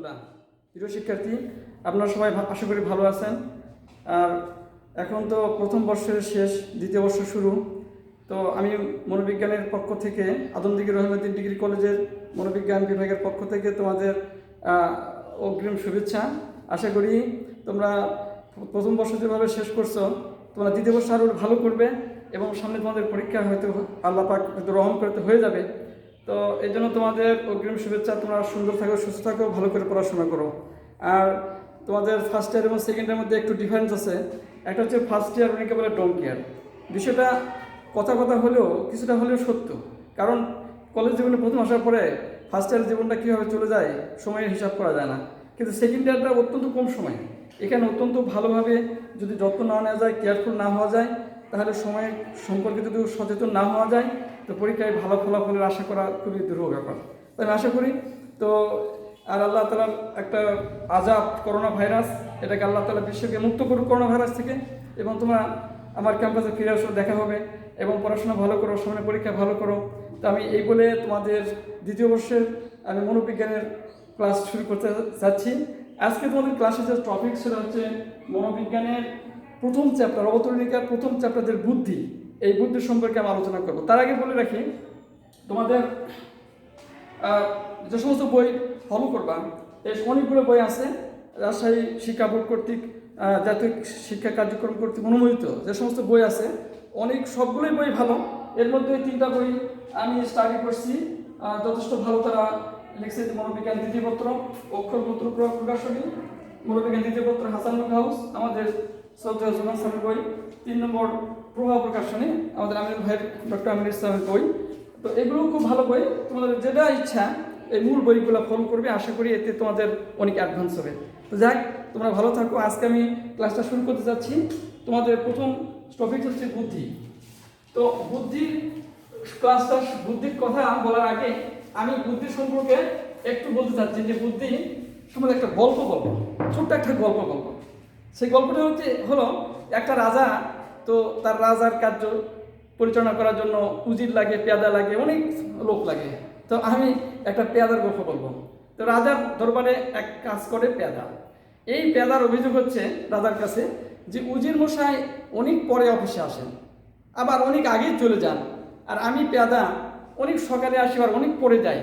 রহমতুল্লাহ। প্রিয় শিক্ষার্থী, আপনারা সবাই আশা করি ভালো আছেন। আর এখন তো প্রথম বর্ষের শেষ, দ্বিতীয় বর্ষ শুরু। তো আমি মনোবিজ্ঞানের পক্ষ থেকে আদমদীঘি রহিমউদ্দিন ডিগ্রি কলেজের মনোবিজ্ঞান বিভাগের পক্ষ থেকে তোমাদের অগ্রিম শুভেচ্ছা। আশা করি তোমরা প্রথম বর্ষ যেভাবে শেষ করছো, তোমরা দ্বিতীয় বর্ষ আরও ভালো করবে এবং সামনে তোমাদের পরীক্ষা হয়তো আল্লাহ পাক হয়তো রহম করতে হয়ে যাবে। তো এই জন্য তোমাদের অগ্রিম শুভেচ্ছা। তোমরা সুন্দর থাকো, সুস্থ থাকো, ভালো করে পড়াশোনা করো। আর তোমাদের ফার্স্ট ইয়ার এবং সেকেন্ড ইয়ারের মধ্যে একটু ডিফারেন্স আছে। একটা হচ্ছে ফার্স্ট ইয়ার অনেকে বলে ডোন্ট কেয়ার, বিষয়টা কথা হলেও কিছুটা হলেও সত্য। কারণ কলেজ জীবনে প্রথম আসার পরে ফার্স্ট ইয়ার জীবনটা কীভাবে চলে যায় সময়ের হিসাব করা যায় না, কিন্তু সেকেন্ড ইয়ারটা অত্যন্ত কম সময়। এখানে অত্যন্ত ভালোভাবে যদি যত্ন না নেওয়া যায়, কেয়ারফুল না হওয়া যায়, তাহলে সময় সম্পর্কে যদি সচেতন না হওয়া যায়, তো পরীক্ষায় ভালো ফলাফলের আশা করা খুবই দুরূহ ব্যাপার। তাই আমি আশা করি তো। আর আল্লাহ তাআলার একটা আযাব করোনা ভাইরাস, এটাকে আল্লাহ তাআলা বিশ্বকে মুক্ত করুক করোনা ভাইরাস থেকে। এবং তোমরা আমার ক্যাম্পাসে ফিরে আসো, দেখা হবে এবং পড়াশোনা ভালো করো, সামনে পরীক্ষা ভালো করো। তো আমি এই বলে তোমাদের দ্বিতীয় বর্ষের আমি মনোবিজ্ঞানের ক্লাস শুরু করতে চাচ্ছি। আজকে তোমাদের ক্লাসের যে টপিক সেটা হচ্ছে মনোবিজ্ঞানের প্রথম চ্যাপ্টার, অবতরণিকার প্রথম চ্যাপ্টারের বুদ্ধি। এই বুদ্ধির সম্পর্কে আমি আলোচনা করব। তার আগে বলে রাখি, তোমাদের যে সমস্ত বই ফলো করবা, এই অনেকগুলো বই আছে রাজশাহী শিক্ষা বোর্ড কর্তৃক, জাতীয় শিক্ষা কার্যক্রম কর্তৃক অনুমোদিত যে সমস্ত বই আছে, সবগুলোই বই ভালো। এর মধ্যে 3টা বই আমি স্টাডি করছি, যথেষ্ট ভালো। তারা লিখছে মনোবিজ্ঞান দ্বিতীয় পত্র, অক্ষরপত্র প্রকাশনী, মনোবিজ্ঞান দ্বিতীয় পত্র হাসান হাউস, আমাদের শ্রদ্ধেয় জুমান স্যারের বই। 3 নম্বর প্রভাব প্রকাশনী, আমাদের আমির ভাইয়ের ডক্টর আমির ইসলামের বই। তো এগুলো খুব ভালো বই। তোমাদের যেটা ইচ্ছা এই মূল বইগুলো ফলো করবে, আশা করি এতে তোমাদের অনেক অ্যাডভান্স হবে। তো যাক, তোমরা ভালো থাকো। আজকে আমি ক্লাসটা শুরু করতে যাচ্ছি। তোমাদের প্রথম টপিক হচ্ছে বুদ্ধি। তো বুদ্ধির ক্লাসটা, বুদ্ধির কথা বলার আগে আমি বুদ্ধি সম্পর্কে একটু বলতে চাচ্ছি যে বুদ্ধি সম্বন্ধে একটা গল্প বলবো, ছোট্ট একটা গল্প বলবো। সেই গল্পটা হলো একটা রাজা, তো তার রাজার কার্য পরিচালনা করার জন্য উজির লাগে, পেয়াদা লাগে, অনেক লোক লাগে। তো আমি একটা পেয়াদার গল্প বলবো। তো রাজার দরবারে এক কাজ করে পেয়াদা। এই পেয়াদার অভিযোগ হচ্ছে রাজার কাছে যে উজির মশাই অনেক পরে অফিসে আসেন, আবার অনেক আগেই চলে যান, আর আমি পেয়াদা অনেক সকালে আসি আর অনেক পরে যাই,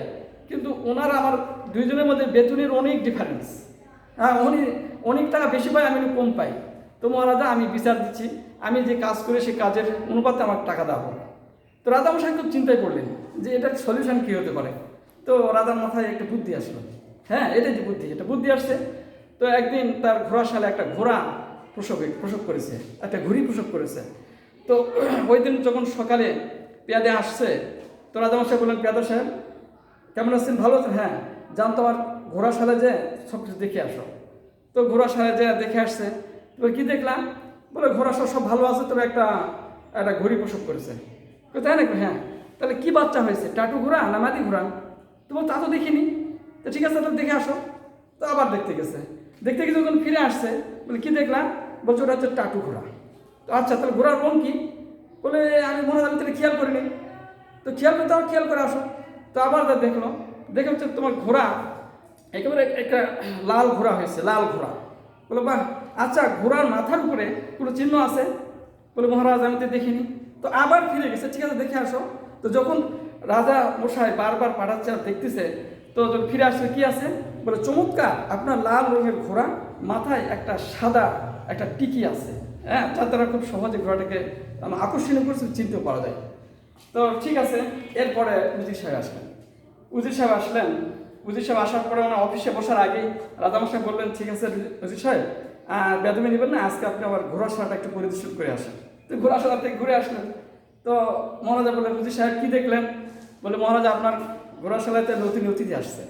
কিন্তু ওনার আমার দুইজনের মধ্যে বেতনের অনেক ডিফারেন্স। হ্যাঁ, উনি অনেক টাকা বেশি পায়, আমি কম পাই। তো মহারাজা, আমি বিচার দিচ্ছি, আমি যে কাজ করে সেই কাজের অনুপাতে আমার টাকা দেওয়া হবে। তো রাজামশাই খুব চিন্তায় পড়লেন যে এটার সলিউশন কী হতে পারে। তো রাজার মাথায় একটা বুদ্ধি আসলো। হ্যাঁ, এটাই যে বুদ্ধি, এটা বুদ্ধি আসছে। তো একদিন তার ঘোড়াশালে একটা ঘোড়া প্রসব করেছে, একটা ঘুড়ি প্রসব করেছে। তো ওই দিন যখন সকালে পেয়াদা আসছে, তো রাজামশাই বললেন, পেয়াদা সাহেব কেমন আছেন, ভালো আছেন? হ্যাঁ, যান তো আমার ঘোড়াশালে যে সব কিছু দেখে আসো। তো ঘোড়াশালে যে দেখে আসছে। তো কী দেখলাম, বলে ঘোড়াশাল সব ভালো আছে, তবে একটা ঘুড়ি প্রসব করেছে। তাই নাকি? হ্যাঁ। তাহলে কি বাচ্চা হয়েছে, টাটু ঘোড়া না মাদি ঘোড়া? তো তা তো দেখিনি। তো ঠিক আছে, তাহলে দেখে আসো। তো আবার দেখতে গেছে যখন ফিরে আসছে, বলে কি দেখলাম? বলছে ওটা হচ্ছে টাটু ঘোড়া। তো আচ্ছা, তাহলে ঘোড়ার রং কি? বলে আমি মনে হয় তাহলে খেয়াল করিনি। তো খেয়াল করে আসো। তো আবার দেখে হচ্ছে তোমার ঘোড়া একেবারে একটা লাল ঘোড়া হয়েছে, লাল ঘোড়া। বলে বাহ, আচ্ছা, ঘোড়ার মাথার উপরে কোনো চিহ্ন আছে? বলে মহারাজ, আমি তো দেখিনি। তো আবার ফিরে গেছে, ঠিক আছে দেখে আসো। তো যখন রাজা মশাই বারবার পাঠাচ্ছে আর দেখতেছে, তো যখন ফিরে আসছে, কি আছে? বলে চমৎকার, আপনার লাল রঙের ঘোড়া, মাথায় একটা সাদা একটা টিকি আছে। হ্যাঁ, তারা খুব সহজে ঘোড়াটাকে আকর্ষণীয় করে চিনতেও পারা যায়। তো ঠিক আছে, এরপরে উজির সাহেব আসলেন। উজির সাহেব আসার পরে ওনার অফিসে বসার আগেই রাজামশাই বললেন, ঠিক আছে উজির সাহেব, বেদমি নেবেন না, আজকে আপনি আবার ঘোড়াশালাটা একটু পরিদর্শন করে আসেন। তো ঘোড়াশালা থেকে ঘুরে আসলেন। তো মহারাজা বললেন, উজির সাহেব কী দেখলেন? বলে মহারাজা, আপনার ঘোড়াশালাতে নতুন অতিথি আসছে,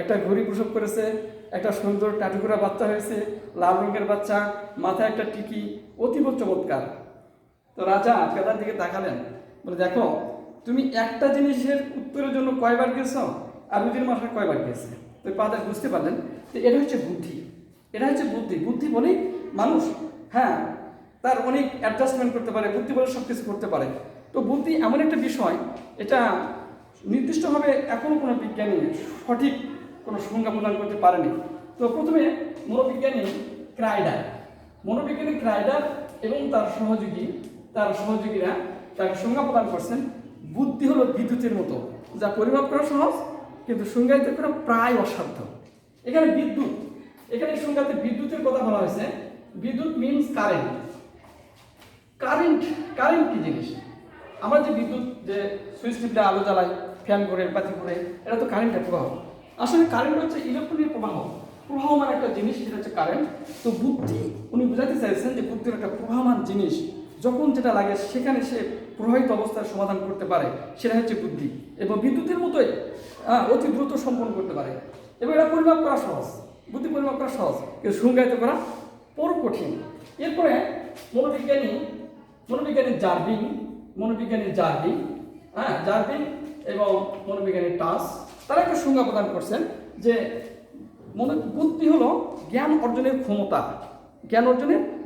একটা ঘুড়ি প্রসব করেছে, একটা সুন্দর টাটুকুরা বাচ্চা হয়েছে, লাল রঙের বাচ্চা, মাথায় একটা টিকি, অতীব চমৎকার। তো রাজা পেয়াদার দিকে তাকালেন, বলে দেখো, তুমি একটা জিনিসের উত্তরের জন্য কয়বার গেছ আর উজির মশাই কয়বার গেছে। তো পেয়াদা বুঝতে পারলেন যে এটা হচ্ছে বুদ্ধি। বুদ্ধি বলেই মানুষ, হ্যাঁ, তার অনেক অ্যাডজাস্টমেন্ট করতে পারে, বুদ্ধি বলে সব কিছু করতে পারে। তো বুদ্ধি এমন একটা বিষয়, এটা নির্দিষ্টভাবে এখনও কোনো বিজ্ঞানী সঠিক কোনো সংজ্ঞা প্রদান করতে পারেনি। তো প্রথমে মনোবিজ্ঞানী ক্রাইডার এবং তার সহযোগীরা তাকে সংজ্ঞা প্রদান করছেন, বুদ্ধি হলো বিদ্যুতের মতো, যা পরিমাপ করা সহজ কিন্তু সংজ্ঞায়িত করা প্রায় অসাধ্য। এখানে সংজ্ঞাতে বিদ্যুতের কথা বলা হয়েছে। বিদ্যুৎ মিনস কারেন্ট কি জিনিস? আমরা যে বিদ্যুৎ যে সুইচ টিপলে আলো জ্বালাই, ফ্যান করে, বাতি করে, এটা তো কারেন্টের প্রবাহ। আসলে কারেন্ট হচ্ছে ইলেকট্রনের প্রবাহ মানে একটা জিনিস, সেটা হচ্ছে কারেন্ট। তো বুদ্ধি উনি বোঝাতে চাইছেন যে বুদ্ধির একটা প্রবাহমান জিনিস, যখন যেটা লাগে সেখানে সে প্রবাহিত অবস্থার সমাধান করতে পারে, সেটা হচ্ছে বুদ্ধি। এবং বিদ্যুতের মতোই অতি দ্রুত সম্পন্ন করতে পারে। এবং এটা পরিমাপ করা সহজ, বুদ্ধি পরিমাপ করা সহজ কিন্তু সংজ্ঞায়িত করা বড় কঠিন। এরপরে মনোবিজ্ঞানী জার্ভিং এবং মনোবিজ্ঞানী টাস তারা একটা সংজ্ঞা প্রদান করছেন যে বুদ্ধি হলো জ্ঞান অর্জনের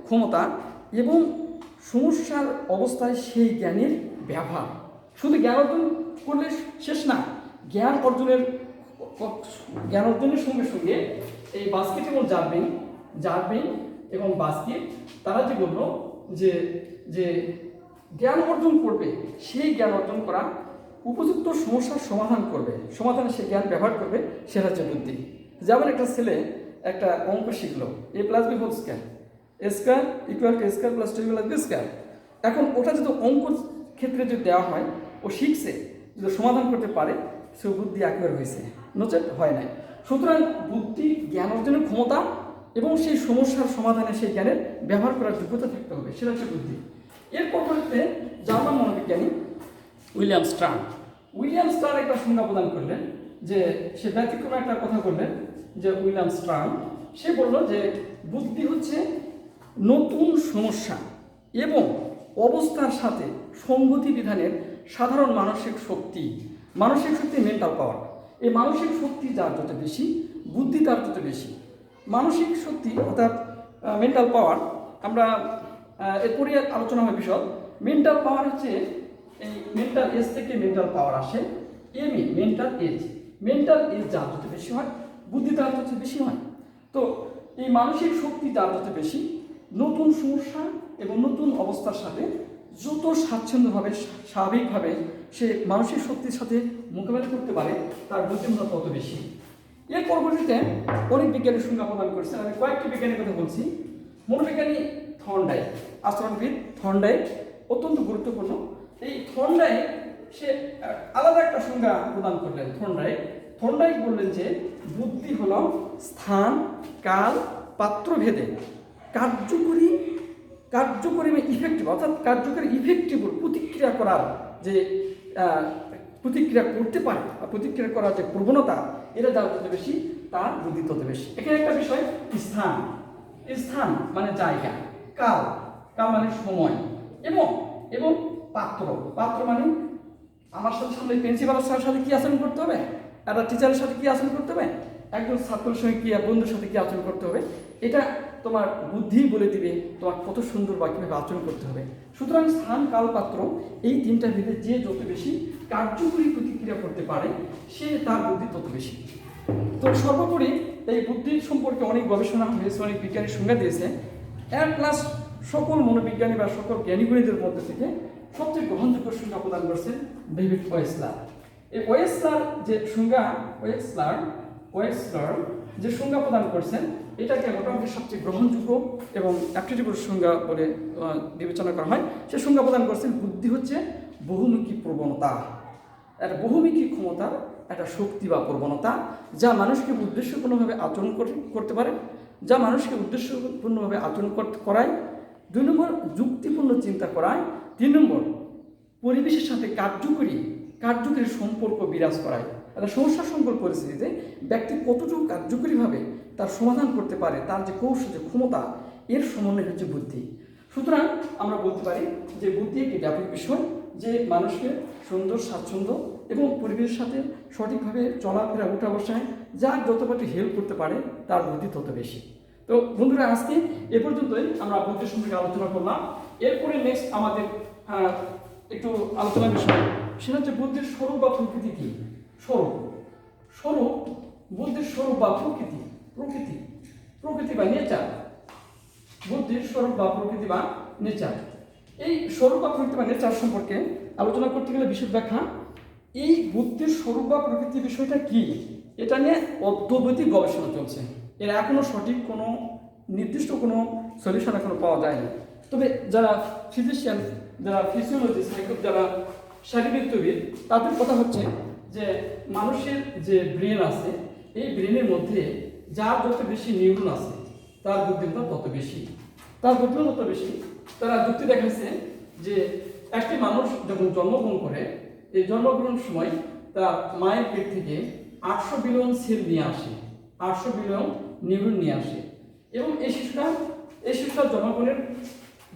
ক্ষমতা এবং সমস্যার অবস্থায় সেই জ্ঞানের ব্যবহার। শুধু জ্ঞান অর্জন করলে শেষ না, জ্ঞান অর্জনের সঙ্গে সঙ্গে এই বাস্কেট এবং জার্ভিং এবং বাস্কেট তারা যে বললো যে জ্ঞান অর্জন করবে, সেই জ্ঞান অর্জন করা উপযুক্ত সমস্যার সমাধানে সে জ্ঞান ব্যবহার করবে, সেটা হচ্ছে বুদ্ধি। যেমন একটা ছেলে একটা অঙ্ক শিখলো, a + b whole square, a square equal to a square plus 2b + b square. এখন ওটা যদি অঙ্ক ক্ষেত্রে যদি দেওয়া হয়, ও শিখছে, যদি সমাধান করতে পারে, সে বুদ্ধি একেবারে হয়েছে, নচেত হয় নাই। সুতরাং বুদ্ধি জ্ঞান অর্জনের ক্ষমতা এবং সেই সমস্যার সমাধানে সেই জ্ঞানের ব্যবহার করার যোগ্যতা থাকতে হবে, সেটা হচ্ছে বুদ্ধি। এর পরবর্তীতে জার্মান মনোবিজ্ঞানী উইলিয়াম স্টার্ন একটা সংজ্ঞা প্রদান করলেন, যে সে ব্যতিক্রমে একটা কথা বললেন, যে উইলিয়াম স্টার্ন সে বলল যে বুদ্ধি হচ্ছে নতুন সমস্যা এবং অবস্থার সাথে সংগতি বিধানের সাধারণ মানসিক শক্তি মেন্টাল পাওয়ার। এই মানসিক শক্তি যার যত বেশি, বুদ্ধি তার তত বেশি। মানসিক শক্তি অর্থাৎ মেন্টাল পাওয়ার, আমরা এরপরে আলোচনা হয় বিষয়। মেন্টাল পাওয়ার হচ্ছে এই মেন্টাল এজ থেকে মেন্টাল পাওয়ার আসে, মেন্টাল এজ যার যত বেশি হয়, বুদ্ধি তার তত বেশি হয়। তো এই মানসিক শক্তি যার যত বেশি, নতুন সমস্যা এবং নতুন অবস্থার সাথে যত স্বাচ্ছন্দ্যভাবে স্বাভাবিকভাবে সে মানসিক শক্তির সাথে মোকাবেলা করতে পারে, তার বুদ্ধিমত্তা তত বেশি। এর পরবর্তীতে অনেক বিজ্ঞানের সংজ্ঞা প্রদান করেছেন। আমি কয়েকটি বিজ্ঞানীর কথা বলছি। মনোবিজ্ঞানী থর্নডাইক, আচরণবিদ থর্নডাইক অত্যন্ত গুরুত্বপূর্ণ। এই থর্নডাইক সে আলাদা একটা সংজ্ঞা প্রদান করলেন। থর্নডাইক বললেন যে বুদ্ধি হলো স্থান, কাল, পাত্র ভেদে কার্যকরী ইফেক্টিভ, অর্থাৎ কার্যকরী ইফেক্টিভ প্রতিক্রিয়া করার যে প্রতিক্রিয়া করতে পারে বা প্রতিক্রিয়া করার যে প্রবণতা, এটা যার যত বেশি তার বুদ্ধি তত বেশি। এখানে একটা বিষয়, স্থান মানে জায়গা, কাল মানে সময়, এবং পাত্র মানে আমার সামনে প্রিন্সিপালের সাথে কি আচরণ করতে হবে, একটা টিচারের সাথে কি আচরণ করতে হবে, একজন ছাত্রের সঙ্গে কি, বন্ধুর সাথে কি আচরণ করতে হবে, এটা তোমার বুদ্ধি বলে দিবে তোমার কত সুন্দর বা কীভাবে আচরণ করতে হবে। সুতরাং স্থান, কাল, পাত্র এই তিনটা ভেদে যে যত বেশি কার্যকরী প্রতিক্রিয়া করতে পারে, সে তার বুদ্ধি তত বেশি। তো সর্বোপরি এই বুদ্ধির সম্পর্কে অনেক গবেষণা হয়েছে, অনেক বিজ্ঞানী সংজ্ঞা দিয়েছে। প্লাস সকল মনোবিজ্ঞানী বা সকল জ্ঞানীগুণীদের মধ্যে থেকে সবচেয়ে গ্রহণযোগ্য সংজ্ঞা প্রদান করছেন ডেভিড ওয়েসলার। এই ওয়েসলার যে সংজ্ঞা প্রদান করছেন, এটাকে মোটামুটি সবচেয়ে গ্রহণযোগ্য এবং অ্যাপ্টিটিউড সংজ্ঞা বলে বিবেচনা করা হয়। সে সংজ্ঞা প্রদান করছেন বুদ্ধি হচ্ছে বহুমুখী প্রবণতা, একটা বহুমুখী ক্ষমতা, একটা শক্তি বা প্রবণতা, যা মানুষকে উদ্দেশ্যপূর্ণভাবে আচরণ করতে পারে, যা মানুষকে উদ্দেশ্যপূর্ণভাবে আচরণ করায়। 2 নম্বর যুক্তিপূর্ণ চিন্তা করায়। 3 নম্বর পরিবেশের সাথে কার্যকরী সম্পর্ক বিরাজ করায়। একটা সমস্যা সংকুল পরিস্থিতিতে ব্যক্তি কতটুকু কার্যকরীভাবে তার সমাধান করতে পারে, তার যে কৌশল, যে ক্ষমতা, এর সমন্বয় হচ্ছে বুদ্ধি। সুতরাং আমরা বলতে পারি যে বুদ্ধি একটি ব্যাপক বিষয়, যে মানুষকে সুন্দর, স্বাচ্ছন্দ্য এবং পরিবেশের সাথে সঠিকভাবে চলাফেরা, উঠা বসায় যার যতবাটি হেল্প করতে পারে, তার বুদ্ধি তত বেশি। তো বন্ধুরা, আজকে এ পর্যন্তই আমরা বুদ্ধির সম্পর্কে আলোচনা করলাম। এরপরে নেক্সট আমাদের একটু আলোচনার বিষয়, সেটা হচ্ছে বুদ্ধির স্বরূপ বা প্রকৃতি কী। স্বরূপ বুদ্ধির স্বরূপ বা প্রকৃতি প্রকৃতি প্রকৃতি বা নেচার, বুদ্ধির স্বরূপ বা প্রকৃতি বা নেচার। এই স্বরূপ বা প্রকৃতি বা নেচার সম্পর্কে আলোচনা করতে গেলে বিশেষ ব্যাখ্যা, এই বুদ্ধির স্বরূপ বা প্রকৃতি বিষয়টা কি, এটা নিয়ে অদ্যবধি গবেষণা চলছে। এর এখনো সঠিক কোনো নির্দিষ্ট কোনো সলিউশন এখনো পাওয়া যায়নি। তবে যারা ফিজিশিয়ান, যারা ফিজিওলজিস্ট, যারা শারীরবিদ্যাবিদ, তাদের কথা হচ্ছে যে মানুষের যে ব্রেন আছে, এই ব্রেনের মধ্যে যার যত বেশি নিউরন আছে তার বুদ্ধিমত্তা তত বেশি, তার বুদ্ধিমত্তা তত বেশি। তারা যুক্তি দেখাচ্ছে যে একটি মানুষ যখন জন্মগ্রহণ করে, এই জন্মগ্রহণ সময় তার মায়ের পেট থেকে 800 বিলিয়ন সেল নিয়ে আসে, 800 বিলিয়ন নিউরন নিয়ে আসে, এবং এই শিশুটার জন্মগ্রহণের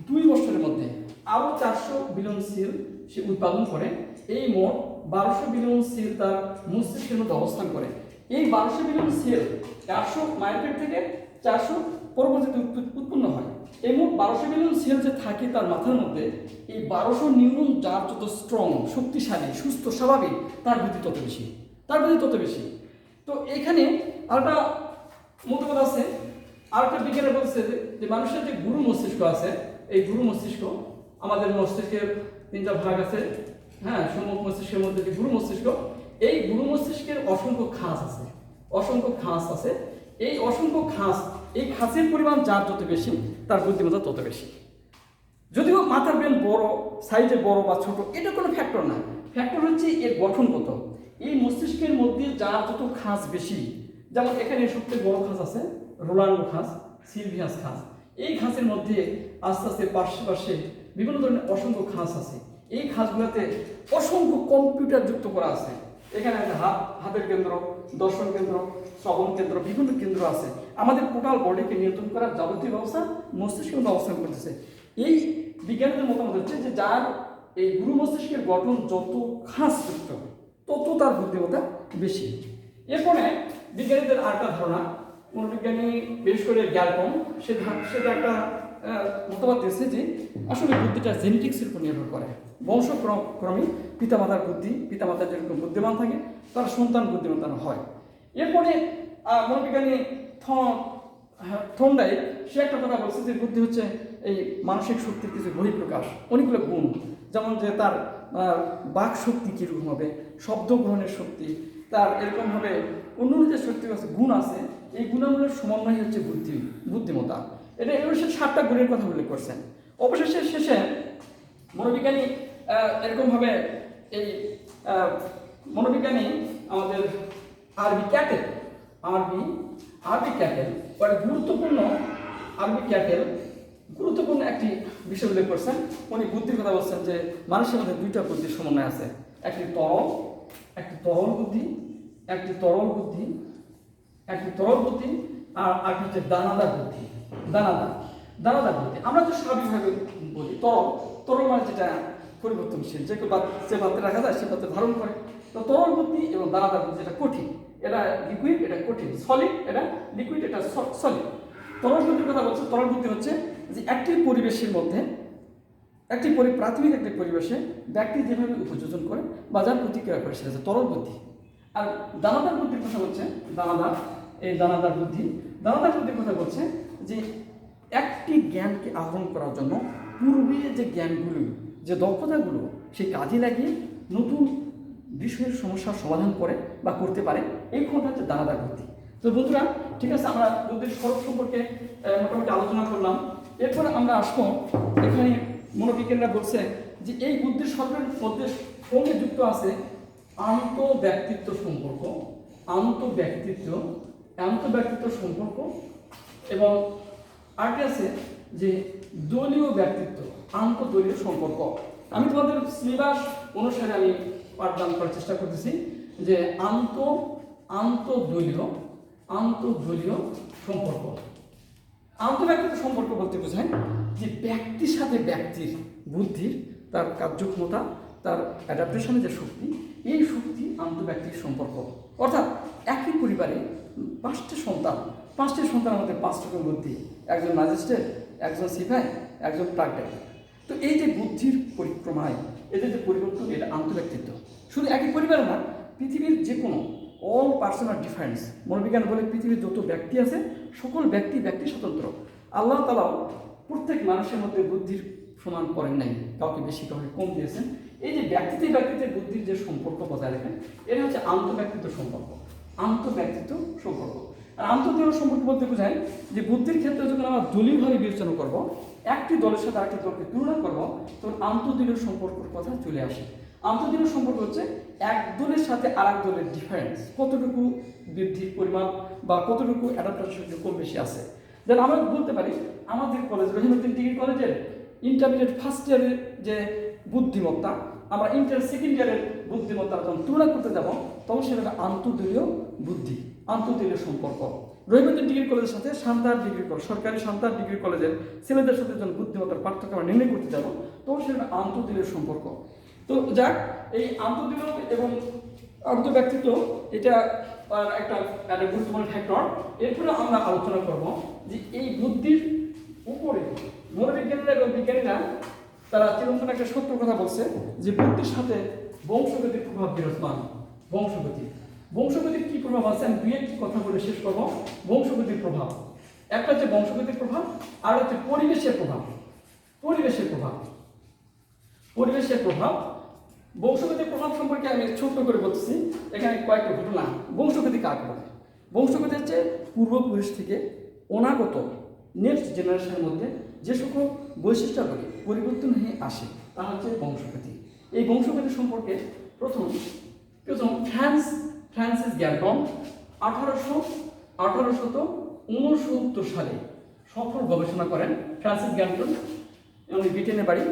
2 বছরের মধ্যে আরও 400 বিলিয়ন সেল সে উৎপাদন করে। এই মোট 1200 বিলিয়ন সেল তার মস্তিষ্কের মধ্যে অবস্থান করে। এই 1200 বিলিয়ন সেল 400 মায়ের পেট থেকে 400 পরবর্তীতে উৎপন্ন হয়। এই মোট 1200 বিলিয়ন সেল যে থাকে তার মাথার মধ্যে, এই 1200 নিউরন যার যত স্ট্রং, শক্তিশালী, সুস্থ, স্বাভাবিক, তার বুদ্ধি তত বেশি, তার বুদ্ধি তত বেশি। তো এখানে আরেকটা মতবাদ আছে, আরেকটা বিজ্ঞানে বলছে যে মানুষের যে গুরু মস্তিষ্ক আছে, এই গুরু মস্তিষ্ক, আমাদের মস্তিষ্কের 3টা ভাগ আছে, হ্যাঁ, সম্মুখ মস্তিষ্কের মধ্যে যে গুরু মস্তিষ্ক, এই গুরু মস্তিষ্কের অসংখ্য খাস আছে, অসংখ্য খাস আছে। এই অসংখ্য খাস, এই খাসের পরিমাণ যার যত বেশি তার বুদ্ধিমত্তা তত বেশি। যদিও মাথার ব্রেন বড়, সাইজে বড় বা ছোট, এটা কোনো ফ্যাক্টর না। ফ্যাক্টর হচ্ছে এর গঠনগত। এই মস্তিষ্কের মধ্যে যার যত খাস বেশি, যেমন এখানে সবচেয়ে বড় খাস আছে রোলান্ডো খাস, সিলভিয়াস খাস। এই খাসের মধ্যে আস্তে আস্তে পাশে পাশে বিভিন্ন ধরনের অসংখ্য খাস আছে। এই খাসগুলোতে অসংখ্য কম্পিউটার যুক্ত করা আছে। এখানে একটা হাতের কেন্দ্র, দর্শন কেন্দ্র, শ্রবণ কেন্দ্র, বিভিন্ন কেন্দ্র আছে। আমাদের টোটাল বডিকে নিয়ন্ত্রণ করার যাবতীয় ব্যবস্থা মস্তিষ্কের মধ্যে অবস্থান করতেছে। এই বিজ্ঞানীদের মতামত হচ্ছে যে যার এই গুরু মস্তিষ্কের গঠন যত খাসযুক্ত, তত তার বুদ্ধিমত্তা বেশি। এরপরে বিজ্ঞানীদের আরেকটা ধারণা, মনোবিজ্ঞানী বিশেষ করে গ্যালটন, সেটা একটা মতবাদ দিয়েছে যে আসলে বুদ্ধিটা জেনেটিক্সের উপর নির্ভর করে। বংশক্রমে পিতামাতার বুদ্ধি, পিতামাতা যেরকম বুদ্ধিমান থাকে তার সন্তান বুদ্ধিমান হয়। এরপরে মনোবিজ্ঞানী থর্নডাইক সে একটা কথা বলছে যে বুদ্ধি হচ্ছে এই মানসিক শক্তির কিছু বহিঃপ্রকাশ, অনেকগুলো গুণ, যেমন যে তার বাক শক্তি কীরকম হবে, শব্দ গ্রহণের শক্তি, তার এরকমভাবে অন্য যে শক্তি আছে, গুণ আছে, এই গুণাগুলোর সমন্বয় হচ্ছে বুদ্ধিমত্তা। এটা এবার 7টা গুণের কথা উল্লেখ করছেন। অবশেষে শেষে মনোবিজ্ঞানী এরকমভাবে এই মনোবিজ্ঞানী আমাদের আরবি ক্যাটেল গুরুত্বপূর্ণ একটি বিষয় উল্লেখ করছেন। উনি বুদ্ধির কথা বলছেন যে মানুষের মধ্যে 2টা বুদ্ধির সমন্বয় আছে, একটি তরল বুদ্ধি আর আরেকটি হচ্ছে দানাদার বুদ্ধি। আমরা তো স্বাভাবিকভাবে বলি তরল মানে যেটা পরিবর্তনশীল, যে পাত্রে রাখা যায় সে পাত্রে ধারণ করে। তো তরল বুদ্ধি এবং দানাদার বুদ্ধি, যেটা কঠিন, এটা লিকুইড, এটা কঠিন, সলিড, এটা লিকুইড, এটা সলিড। তরল বুদ্ধির কথা বলছে, তরল বুদ্ধি হচ্ছে যে একটি পরিবেশের মধ্যে, প্রাথমিক একটি পরিবেশে ব্যক্তি যেভাবে উপযোজন করে বা যার প্রতিক্রিয়া করে সেটা হচ্ছে তরল বুদ্ধি। আর দানাদার বুদ্ধির কথা বলছে দানাদার বুদ্ধির কথা বলছে যে একটি জ্ঞানকে আহরণ করার জন্য পূর্বে যে জ্ঞানগুলো, যে দক্ষতাগুলো সে কাজে লাগিয়ে নতুন বিষয়ের সমস্যার সমাধান করে বা করতে পারে, এই ক্ষমতা হচ্ছে দানাদার বুদ্ধি। তো বন্ধুরা, ঠিক আছে, আমরা বুদ্ধির স্বরূপ সম্পর্কে মোটামুটি আলোচনা করলাম। এরপরে আমরা আসবো, এখানে মনোবিজ্ঞানীরা বলছে যে এই বুদ্ধির স্বরূপের মধ্যে সঙ্গে যুক্ত আছে আন্তঃব্যক্তিত্ব সম্পর্ক, এবং আরেকটি আছে যে দলীয় ব্যক্তিত্ব, আন্তঃদলীয় সম্পর্ক। আমি তোমাদের সিলেবাস অনুসারে আমি পাঠদান করার চেষ্টা করতেছি যে আন্তঃদলীয় সম্পর্ক। আন্তঃব্যক্তিত্ব সম্পর্ক বলতে বোঝায় যে ব্যক্তির সাথে ব্যক্তির বুদ্ধির, তার কার্যক্ষমতা, তার অ্যাডাপ্টেশনের যে শক্তি, এই শক্তি আন্তঃব্যক্তিক সম্পর্ক। অর্থাৎ একই পরিবারে 5টি সন্তানের মধ্যে 5 রকম বুদ্ধি, একজন ম্যাজিস্ট্রেট, একজন সিপাই, একজন ট্রাক ড্রাইভার। তো এই যে বুদ্ধির পরিক্রমায় এদের যে পরিবর্তন, এটা আন্তঃব্যক্তিত্ব। শুধু একই পরিবারে না, পৃথিবীর যে কোনো অল পার্সন আর ডিফারেন্স। মনোবিজ্ঞান বলে পৃথিবীর যত ব্যক্তি আছে সকল ব্যক্তি স্বতন্ত্র। আল্লাহ তাআলাও প্রত্যেক মানুষের মধ্যে বুদ্ধির সমান করেন নাই, কাউকে বেশি কাউকে কম দিয়েছেন। এই যে ব্যক্তিতে বুদ্ধির যে সম্পর্ক বজায় রাখেন, এটা হচ্ছে আন্তঃব্যক্তিত্ব সম্পর্ক। আন্তঃব্যক্তিত্ব সম্পর্ক আর আন্তঃদলীয় সম্পর্ক বলতে বোঝায় যে বুদ্ধির ক্ষেত্রে যখন আমরা দলীয়ভাবে বিবেচনা করব, একটি দলের সাথে আরেকটি দলকে তুলনা করব, তখন আন্তঃদলীয় সম্পর্কের কথা চলে আসে। আন্তঃদলীয় সম্পর্ক হচ্ছে এক দলের সাথে আর এক দলের ডিফারেন্স, কতটুকু বৃদ্ধির পরিমাণ বা কতটুকু অ্যাডাপ্টেশন কম বেশি আছে। যেন আমরা বলতে পারি আমাদের কলেজ রহিমউদ্দিন ডিগ্রি কলেজের ইন্টারমিডিয়েট ফার্স্ট ইয়ারের যে বুদ্ধিমত্তা, আমরা ইন্টার সেকেন্ড ইয়ারের বুদ্ধিমত্তা যখন তুলনা করতে যাব, তখন সেটা আন্তঃদলীয় বুদ্ধি, আন্তঃদলীয় সম্পর্ক। রহিমউদ্দিন ডিগ্রি কলেজের সাথে সান্তাহার ডিগ্রি কলেজ, সরকারি সান্তাহার ডিগ্রি কলেজের ছেলেদের সাথে যখন বুদ্ধিমত্তার পার্থক্য আমরা নির্ণয় করতে যাব, তখন সেটা আন্তঃদলীয় সম্পর্ক। তো যাক, এই আন্তঃদলীয় এবং আন্তঃব্যক্তিত্ব এটা একটা গুরুত্বপূর্ণ ফ্যাক্টর। এরপরে আমরা আলোচনা করব যে এই বুদ্ধির উপরে মনোবিজ্ঞানীরা এবং বিজ্ঞানীরা তারা চিরন্তন একটা সত্য কথা বলছে যে বুদ্ধির সাথে বংশগতির প্রভাব বিরাজমান। বংশগতির কি প্রভাব আছে আমি দুই একটি কথা বলে শেষ করবো। বংশগতির প্রভাব একটা হচ্ছে বংশগতির প্রভাব, আর হচ্ছে পরিবেশের প্রভাব। বংশগতির প্রভাব সম্পর্কে আমি ছোট্ট করে বলতেছি, এখানে কয়েকটা ঘটনা। বংশগতি কাকে বলে? বংশগতি হচ্ছে পূর্বপুরুষ থেকে অনাগত নেক্সট জেনারেশনের মধ্যে যে সকল বৈশিষ্ট্যগুলি পরিবর্তন হয়ে আসে তা হচ্ছে বংশগতি। এই বংশগতি সম্পর্কে প্রথম ফ্রান্সিস গ্যালটন 1869 সালে সফল গবেষণা করেন। ফ্রান্সিস গ্যালটন এবং ব্রিটেনের বাড়ি,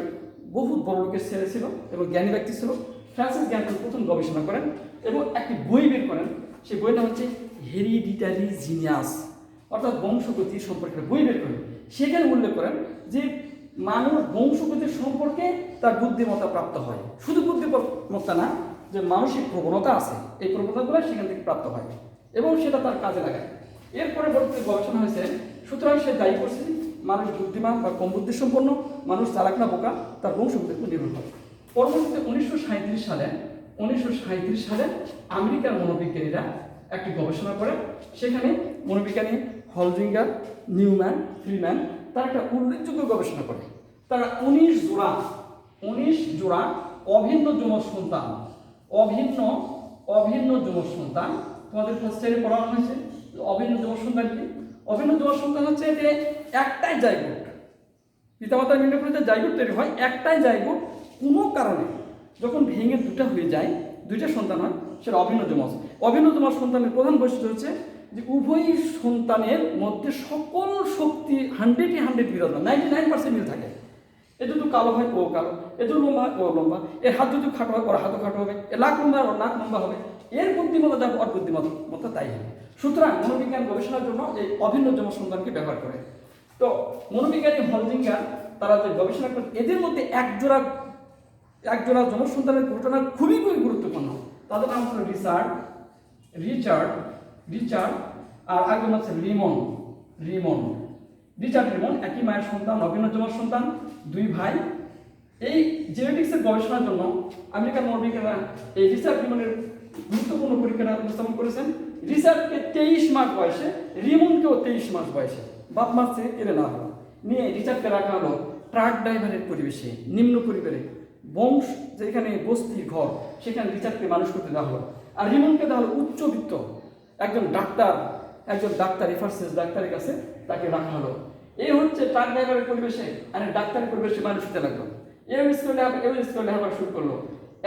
বহু বড় লোকের ছেলে ছিল এবং জ্ঞানী ব্যক্তি ছিল। ফ্রান্সিস গ্যালটন প্রথম গবেষণা করেন এবং একটি বই বের করেন। সেই বইটা হচ্ছে হেরিডিটারি জিনিয়াস, অর্থাৎ বংশগতি সম্পর্কে বই বের করেন। সেখানে উল্লেখ করেন যে মানুষ বংশগতির সম্পর্কে তার বুদ্ধিমত্তা প্রাপ্ত হয়। শুধু বুদ্ধিমত্তা না, যে মানসিক প্রবণতা আছে, এই প্রবণতাগুলো সেখান থেকে প্রাপ্ত হয় এবং সেটা তার কাজে লাগায়। এর পরবর্তীতে গবেষণা হয়েছে, সুতরাং সে দায়ী করছে মানুষ বুদ্ধিমান বা কম বুদ্ধিসম্পন্ন, মানুষ চালাক না বোকা, তার বংশগতির উপর নির্ভর করে। পরবর্তীতে 1937 সালে আমেরিকার মনোবিজ্ঞানীরা একটি গবেষণা করে। সেখানে মনোবিজ্ঞানী হলজিঙ্গার, নিউম্যান, ফ্রিম্যান তারা একটা উল্লেখযোগ্য গবেষণা করে। তারা 19 জোড়া অভিন্ন যমজ সন্তান তোমাদের ফার্স্ট ইয়ারে পড়ানো হয়েছে। অভিন্ন যমজ সন্তান কি? অভিন্ন যমজ সন্তান হচ্ছে যে একটাই জাইগোট, পিতামাতার মিলনফলে জাইগোট তৈরি হয়, একটাই জাইগোট কোনো কারণে যখন ভেঙে দুটা হয়ে যায়, দুইটা সন্তান হয়, সেটা অভিন্ন যমজ সন্তানের প্রধান বৈশিষ্ট্য হচ্ছে যে উভয় সন্তানের মধ্যে সকল শক্তি 100 বিরাজমান, 99% মিল থাকে। এ যদি কালো হয় ও কালো, এ যদি লম্বা হয় ও লম্বা, এর হাত যদি খাটো হয় ওর হাতও খাটো হবে, এর নাক লম্বা ওর নাক লম্বা হবে, এর বুদ্ধিমত্তা যা ওর বুদ্ধিমত্তা তাই হবে। সুতরাং মনোবিজ্ঞান গবেষণার জন্য এই অভিন্ন যমজ সন্তানকে ব্যবহার করে। তো মনোবিজ্ঞানী হলজিঙ্গার তারা যে গবেষণা করে, এদের মধ্যে এক জোড়া যমজ সন্তানের ঘটনা খুবই গুরুত্বপূর্ণ। তাদের নাম হচ্ছে রিচার্ড আর একজন হচ্ছে রিচার্ড রিমন, একই মায়ের সন্তান, অভিন্ন যমজ সন্তান, দুই ভাই। এই জেনেটিক্সের গবেষণার জন্য আমেরিকার মনোবিজ্ঞানীরা এই রিচার্ড রিমনের গুরুত্বপূর্ণ পরীক্ষা উপস্থাপন করেছেন। রিচার্ডকে 23 মাস বয়সে, রিমনকেও 23 মাস বয়সে, বাপ মার থেকে কেড়ে না হলো, নিয়ে রিচার্ডকে রাখা হলো ট্রাক ড্রাইভারের পরিবেশে, নিম্ন পরিবারে, যেখানে বস্তির ঘর, সেখানে রিচার্ডকে মানুষ করতে দেওয়া হলো। আর রিমনকে দেওয়া হলো উচ্চবিত্ত একজন ডাক্তার রেফারেন্স ডাক্তারের কাছে তাকে রাখা হলো। এই হচ্ছে ট্রাক ড্রাইভারের পরিবেশে আর ডাক্তারের পরিবেশে মানুষ হতে লাগলো। এও স্কুলে লেখাপড়া শুরু করলো।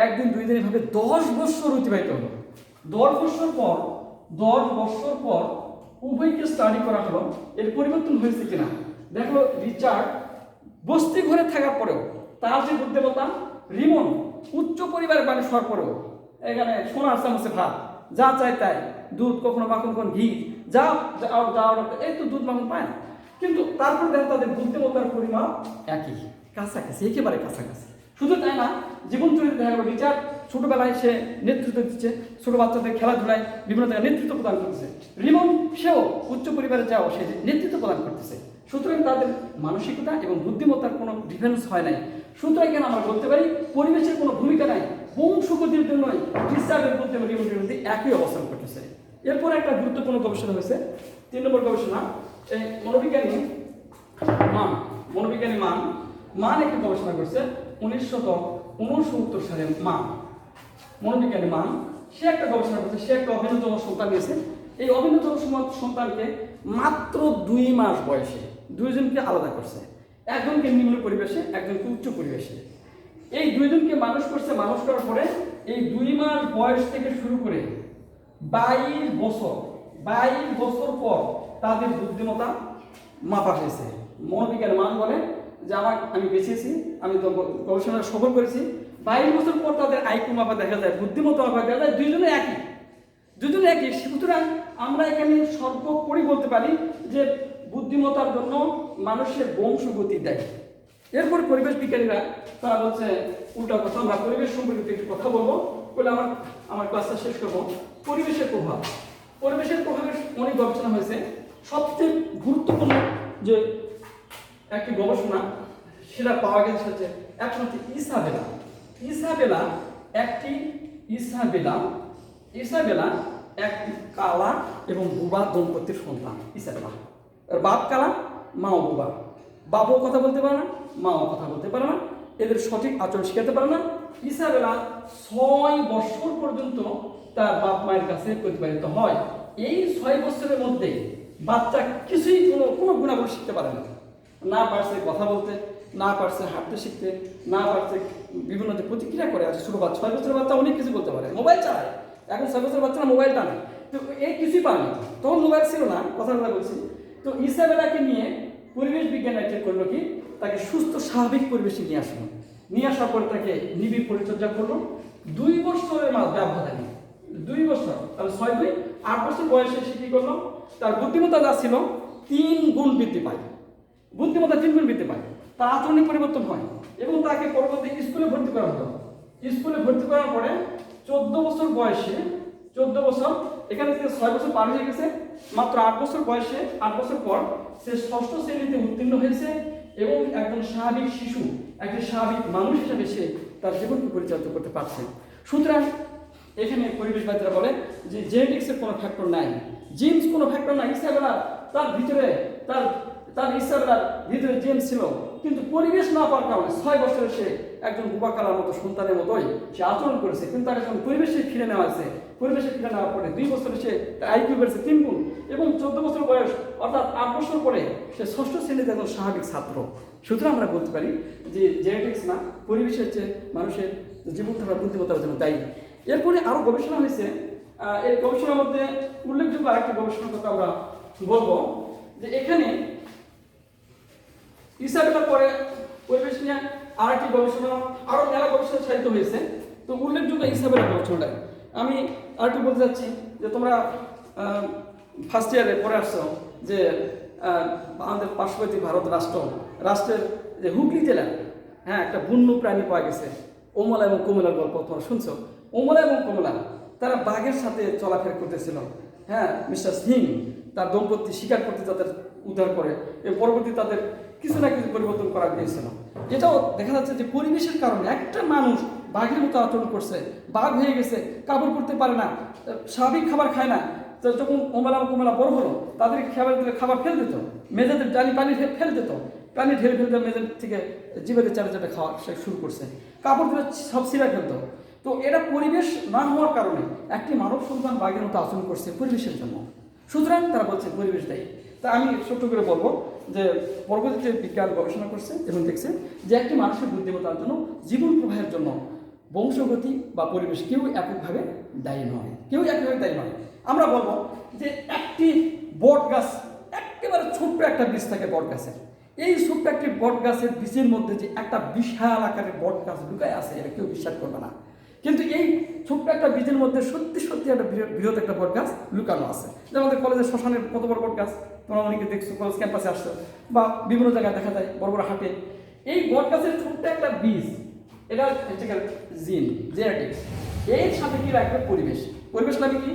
একদিন দুই দিন এভাবে 10 বছর অতিবাহিত হলো। 10 বছর পর উভয়কে স্টাডি করা হলো, এর পরিবর্তন হয়েছে কিনা। দেখো, রিচার্ড বস্তি ঘরে থাকার পরেও তার যে বুদ্ধিমত্তা, রিমন উচ্চ পরিবারের মানুষ হওয়ার পরেও এখানে সোনার চামচে ভাত, যা চাই তাই, দুধ কখনো মাখন, কখনো ঘি, যা এই তো দুধ মাখন পায় না, কিন্তু তারপর দেখো তাদের বুদ্ধিমত্তার পরিমাণ একই, কাছাকাছি, একেবারে কাছাকাছি। শুধু তাই না, জীবন চরিত্র দেখা গেল রিচার্ড ছোটবেলায় সে নেতৃত্ব দিচ্ছে, ছোট বাচ্চাদের খেলাধুলায় বিভিন্ন জায়গায় নেতৃত্ব প্রদান করতেছে। রিমন সেও উচ্চ পরিবারে যাও, সে নেতৃত্ব প্রদান করতেছে। সুতরাং তাদের মানসিকতা এবং বুদ্ধিমত্তার কোনো ডিফারেন্স হয় নাই। সুতরাং কেন আমরা বলতে পারি পরিবেশের কোনো ভূমিকা নাই, বংশগতির জন্যই ডিসচার্জের মধ্যে রিমোটের একই অবস্থান করতেছে। এরপর একটা গুরুত্বপূর্ণ গবেষণা হয়েছে, 3 নম্বর গবেষণা, এই মনোবিজ্ঞানী মান একটি গবেষণা করছে 1969 সালে। মনোবিজ্ঞানী সে একটা গবেষণা করছে, সে একটা অভিন্নতম সন্তান নিয়েছে। এই অভিন্নতম সন্তানকে মাত্র 2 মাস বয়সে দুইজনকে আলাদা করছে, একজনকে নিম্ন পরিবেশে, একজনকে উচ্চ পরিবেশে। এই দুইজনকে মানুষ করছে। মানুষ করার পরে এই 2 মাস বয়স থেকে শুরু করে 22 বছর পর তাদের বুদ্ধিমত্তা মাপা হয়েছে। মনোবিজ্ঞান বলে যে আমি বেঁচেছি, আমি তো গবেষণা সফল করেছি। 22 বছর পর তাদের আইকিউ মাপা দেখা যায়, বুদ্ধিমত্তা মাপা দেখা যায়, দুইজনে একই। সুতরাং আমরা এখানে সর্বোপরি বলতে পারি যে বুদ্ধিমত্তার জন্য মানুষের বংশগতি দেয়। এরপরে পরিবেশ বিজ্ঞানীরা তারা বলছে উল্টা কথা। আমরা পরিবেশ সম্পর্কিত একটু কথা বলবো, বলে আমার ক্লাসটা শেষ করবো। পরিবেশের প্রভাবের অনেক গবেষণা হয়েছে। সবচেয়ে গুরুত্বপূর্ণ যে একটি গবেষণা সেটা পাওয়া গেছে হচ্ছে এখন হচ্ছে ইসাবেলা একটি কালা এবং বোবা দম্পতির সন্তান। ইসাবেলা এর বাপ কালা, মাও বোবা। বাবও কথা বলতে পারে না, মাও কথা বলতে পারে না, এদের সঠিক আচরণ শিখাতে পারে না। ইসাবেলা 6 বছর পর্যন্ত তার বাপ মায়ের কাছে প্রতিপালিত হয়। এই 6 বছরের মধ্যে বাচ্চা কিছুই কোনো গুণাগুণ শিখতে পারে না পারছে কথা বলতে, না পারছে হাঁটতে শিখতে, না পারছে বিভিন্ন যে প্রতিক্রিয়া করে আছে। ছোট 6 বছরের বাচ্চা অনেক কিছু বলতে পারে, মোবাইল চালায়। এখন 6 বছরের বাচ্চারা মোবাইল টানে, তো এই কিছুই পারেনি। তখন মোবাইল ছিল না, কথা বলছি। তো ইসাবেলাকে নিয়ে পরিবেশ বিজ্ঞানীরা ঠিক করলো কি, তাকে সুস্থ স্বাভাবিক পরিবেশে নিয়ে আসার পর তাকে নিবিড় পরিচর্যা করলো। 2 বছরের ব্যবধানে 2 বছর, তাহলে 6 2 8 বছর বয়সে সে কি করলো, তার বুদ্ধিমত্তা যা ছিল 3 গুণ বৃদ্ধি পায়। তার আচরণিক পরিবর্তন হয় এবং তাকে পরবর্তী স্কুলে ভর্তি করা হলো। স্কুলে ভর্তি করার পরে 14 বছর বয়সে, 14 বছর এখানে থেকে 6 বছর পার হয়ে গেছে, মাত্র 8 বছর বয়সে, 8 বছর পর সে 6ষ্ঠ শ্রেণীতে উত্তীর্ণ হয়েছে এবং একজন স্বাভাবিক শিশু, একজন স্বাভাবিক মানুষ হিসেবে সে তার জীবনকে পরিচালিত করতে পারছে। সুতরাং এখানে পরিবেশবিদরা বলে যে জেনেটিক্সের কোনো ফ্যাক্টর নাই, জিনস কোনো ফ্যাক্টর নাই। ইসাবেলার ভিতরে জিনস ছিল, কিন্তু পরিবেশ না পাওয়ার কারণে 6 বছরে সে একজন বুবাকালার মতো সন্তানের মতোই সে আচরণ করেছে। কিন্তু তাকে যখন পরিবেশে ফিরে নেওয়ার পরে 2 বছরে সে আইকিউ বেড়েছে 3 গুণ এবং 14 বছর বয়স অর্থাৎ 8 বছর পরে সে 6ষ্ঠ শ্রেণীতে একজন স্বাভাবিক ছাত্র। সুতরাং আমরা বলতে পারি যে জেনেটিক্স না, পরিবেশের চেয়ে মানুষের জীবন থাকার বুদ্ধিমত্তার জন্য দায়ী। এরপরে আরও গবেষণা হয়েছে। এই গবেষণার মধ্যে উল্লেখযোগ্য আরেকটি গবেষণার কথা আমরা বলবো যে এখানে ইসাবেলার পরে পরিবেশ নিয়ে আরেকটি গবেষণা, আরও মেলা গবেষণা সাহিত্য হয়েছে। তো উল্লেখযোগ্য ইসাবেলার গবেষণাটা আমি আরেকটু বলতে চাচ্ছি যে তোমরা ফার্স্ট ইয়ারে পড়ে আসছো যে আমাদের পার্শ্ববর্তী ভারত রাষ্ট্রের যে হুগলি জেলা, একটা বন্য প্রাণী পাওয়া গেছে, অমলা এবং কমলার গল্প তোমরা শুনছো। অমলা এবং কমলা তারা বাঘের সাথে চলাফেরা করতেছিল। মিস্টার সিং তার দম্পতি শিকার করতে তাদের উদ্ধার করে এবং পরবর্তী তাদের কিছু না কিছু পরিবর্তন করা গিয়েছিল। এটাও দেখা যাচ্ছে যে পরিবেশের কারণে একটা মানুষ বাঘের মতো আচরণ করছে, বাঘ হয়ে গেছে, কাপড় পরতে পারে না, স্বাভাবিক খাবার খায় না। তো যখন কমলা বড় হলো, তাদের খাবার ফেলে দিত, মেঝেতে পানি ফেলে দিত, পানি ঢেলে ফেলতে মেঝে থেকে জীবের চাপে খাওয়া শুরু করছে, কাপড় দিলে সব ছিঁড়ে ফেলতো। তো এটা পরিবেশ না হওয়ার কারণে একটি মানব সন্তান বাঘের মতো আচরণ করছে পরিবেশের জন্য। সুতরাং তারা বলছে পরিবেশ দায়ী। তা আমি ছোট্ট করে বলবো যে পরবর্তীতে বিজ্ঞান গবেষণা করছে এবং দেখছে যে একটি মানুষের বুদ্ধিমত্তার জন্য, জীবন প্রবাহের জন্য বংশগতি বা পরিবেশ কেউ এককভাবে দায়ী নয়। আমরা বলবো যে একটি বট গাছ, একেবারে ছোট্ট একটা বীজ থাকে বট গাছের, এই ছোট্ট একটি বট গাছের বীজের মধ্যে যে একটা বিশাল আকারের বট গাছ লুকায় আছে, এটা কেউ বিশ্বাস করবে না। কিন্তু এই ছোট্ট একটা বীজের মধ্যে সত্যি একটা বৃহৎ একটা বট গাছ লুকানো আছে। যেমন আমাদের কলেজের শ্মশানের কত বড় বট গাছ তোমরা অনেকে দেখছো, কলেজ ক্যাম্পাসে আসছো বা বিভিন্ন জায়গায় দেখা যায় বড় বড় হাটে। এই বট গাছের ছোট্ট একটা বীজ, এটা হচ্ছে জিন, জেনেটিক্স। এর সাথে কি রাখবে পরিবেশ লাগে কি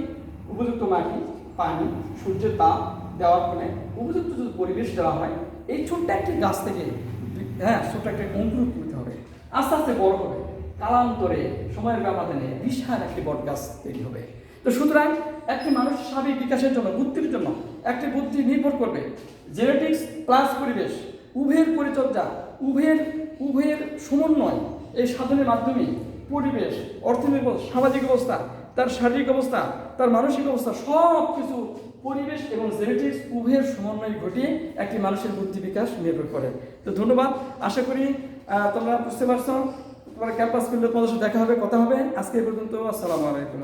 উপযুক্ত মাটি, পানি, সূর্যের তাপ দেওয়ার ফলে উপযুক্ত যদি পরিবেশ দেওয়া হয়, এই ছোট্ট একটি গাছ থেকে ছোট্ট একটা অঙ্কুরোদ্গত হবে, আস্তে আস্তে বড় হবে, কালান্তরে সময়ের ব্যবধানে বিশাল একটি বট গাছ তৈরি হবে। তো সুতরাং একটি মানুষের স্বাভাবিক বিকাশের জন্য, বুদ্ধির জন্য একটি বুদ্ধি নির্ভর করবে জেনেটিক্স প্লাস পরিবেশ, উভয়ের পরিচর্যা, উভয়ের সমন্বয়। এই সাধনের মাধ্যমে পরিবেশ, অর্থনৈতিক অবস্থা, সামাজিক অবস্থা, তার শারীরিক অবস্থা, তার মানসিক অবস্থা, সব কিছু পরিবেশ এবং জেনেটিক্স উভয়ের সমন্বয় ঘটিয়ে একটি মানুষের বুদ্ধি বিকাশ নির্ভর করে। তো ধন্যবাদ, আশা করি তোমরা বুঝতে পারছো। তোমার ক্যাম্পাস করলে তোমাদের সাথে দেখা হবে, কথা হবে। আজকে এই পর্যন্ত, আসসালামু আলাইকুম।